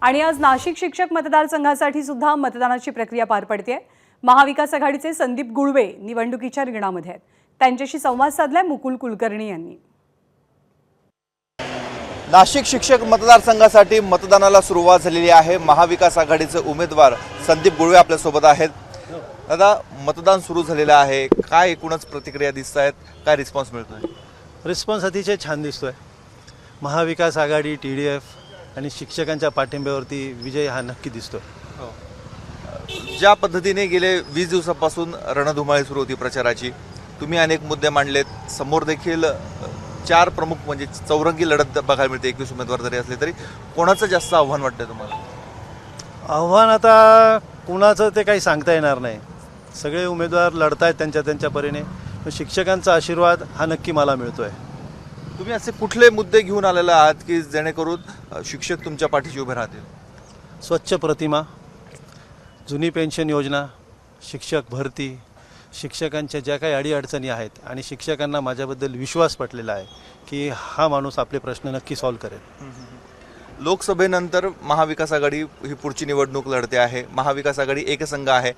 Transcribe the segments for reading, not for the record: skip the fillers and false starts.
आणि आज नाशिक शिक्षक मतदारसंघासाठी सुद्धा मतदानाची प्रक्रिया पार पडते। महाविकास आघाडीचे संदीप गुळवे निवडणुकीच्या रिंगणामध्ये आहेत। त्यांच्याशी संवाद साधलाय मुकुल कुलकर्णी यांनी। नाशिक शिक्षक मतदारसंघासाठी मतदानाला सुरुवात झालेली आहे। महाविकास आघाडीचे उमेदवार संदीप गुळवे आपल्या सोबत आहेत। दादा, मतदान सुरू झालेलं आहे, काय एकूणच प्रतिक्रिया दिसतायत, काय रिस्पॉन्स मिळतोय? रिस्पॉन्स अतिशय छान दिसतोय। महाविकास आघाडी, TDF आणि शिक्षकांच्या पाठिंब्यावरती विजय हा नक्की दिसतोय। ज्या पद्धतीने गेले 20 दिवसापासून रणधुमाळी सुरू होती प्रचाराची, तुम्ही अनेक मुद्दे मांडलेत, समोर देखील 4 प्रमुख म्हणजे चौरंगी लढत बघायला मिळते। 21 उमेदवार जरी असले तरी कोणाचं जास्त आव्हान वाटतंय तुम्हाला? आव्हान आता कुणाचं ते काही सांगता येणार नाही। सगळे उमेदवार लढतायत त्यांच्या परीने। शिक्षकांचा आशीर्वाद हा नक्की मला मिळतोय। तुम्ही असे कुठले मुद्दे घेऊन आलेले आहात की जेणेकरून शिक्षक तुमच्या पाठीशी उभे राहतील? स्वच्छ प्रतिमा, जुनी पेन्शन योजना, शिक्षक भरती, शिक्षकांच्या ज्या काही अडीअडचणी आहेत आणि शिक्षकांना माझ्याबद्दल विश्वास पटलेला आहे की हा माणूस आपले प्रश्न नक्की सॉल्व्ह करेल। लोकसभेनंतर महाविकास आघाडी ही पुढची निवडणूक लढते आहे। महाविकास आघाडी एकसंघ आहे,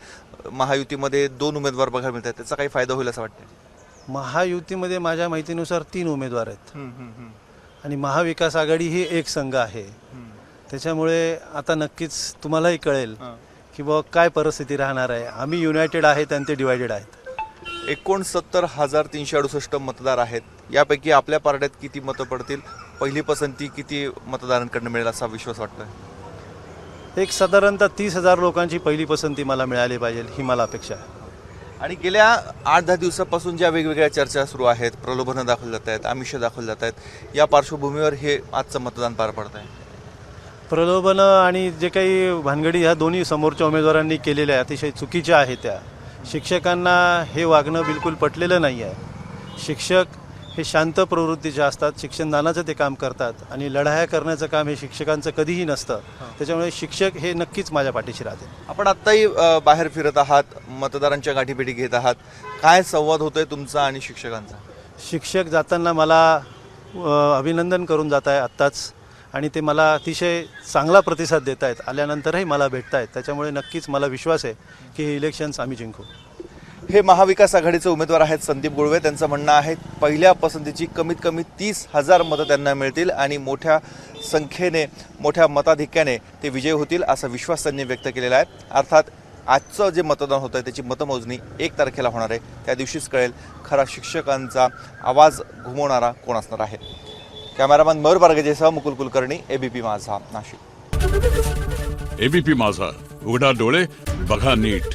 महायुतीमध्ये 2 उमेदवार बघायला मिळतात, त्याचा काही फायदा होईल असं वाटतं? महायुतीमध्ये माझ्या माहितीनुसार 3 उमेदवार आहेत आणि महाविकास आघाडी ही एक संघ आहे। त्याच्यामुळे आता नक्कीच तुम्हालाही कळेल की बाबा काय परिस्थिती राहणार आहे। आम्ही युनायटेड आहेत आणि ते डिवायडेड आहेत। 69,368 मतदार आहेत, यापैकी आपल्या पारड्यात किती मतं पडतील? पहिली पसंती किती मतदारांकडून मिळेल असा विश्वास वाटतोय? एक साधारणतः 30,000 लोकांची पहिली पसंती मला मिळाली पाहिजे ही मला अपेक्षा आहे। आणि गेल्या 8-10 दिवसापासून ज्या वेगवेगळ्या चर्चा सुरू आहेत, प्रलोभनं दाखवली जात आहेत, आमिष दाखवली जात आहेत, या पार्श्वभूमीवर हे आजचं मतदान पार पडत आहे। प्रलोभनं आणि जे काही भानगडी ह्या दोन्ही समोरच्या उमेदवारांनी केलेल्या अतिशय चुकीच्या आहेत। त्या शिक्षकांना हे वागणं बिलकुल पटलेलं नाही आहे। शिक्षक हे शांत प्रवृत्तीचे असतात, शिक्षणदानाचं ते काम करतात आणि लढाया करण्याचं काम हे शिक्षकांचं कधीही नसतं। त्याच्यामुळे शिक्षक हे नक्कीच माझ्या पाठीशी राहते। आपण आत्ताही बाहेर फिरत आहात, मतदारांच्या गाठीभेटी घेत आहात, काय संवाद होतोय तुमचा आणि शिक्षकांचा? शिक्षक जाताना मला अभिनंदन करून जात आहे आत्ताच, आणि ते मला अतिशय चांगला प्रतिसाद देत आहेत। आल्यानंतरही मला भेटत आहेत, त्याच्यामुळे नक्कीच मला विश्वास आहे की हे इलेक्शन्स आम्ही जिंकू। हे महाविकास आघाडीचे उमेदवार आहेत संदीप गुळवे। त्यांचं म्हणणं आहे पहिल्या पसंतीची कमीत कमी 30,000 मतं त्यांना मिळतील आणि मोठ्या संख्येने, मोठ्या मताधिक्याने ते विजयी होतील असा विश्वास त्यांनी व्यक्त केलेला आहे। अर्थात आजचं जे मतदान होतं आहे त्याची मतमोजणी 1 तारखेला होणार आहे, त्या दिवशीच कळेल खरा शिक्षकांचा आवाज घुमवणारा कोण असणार आहे। कॅमेरामॅन मयूर बारगेसह मुकुल कुलकर्णी, ABP माझा, नाशिक। ABP माझा, उघडा डोळे बघा नीट।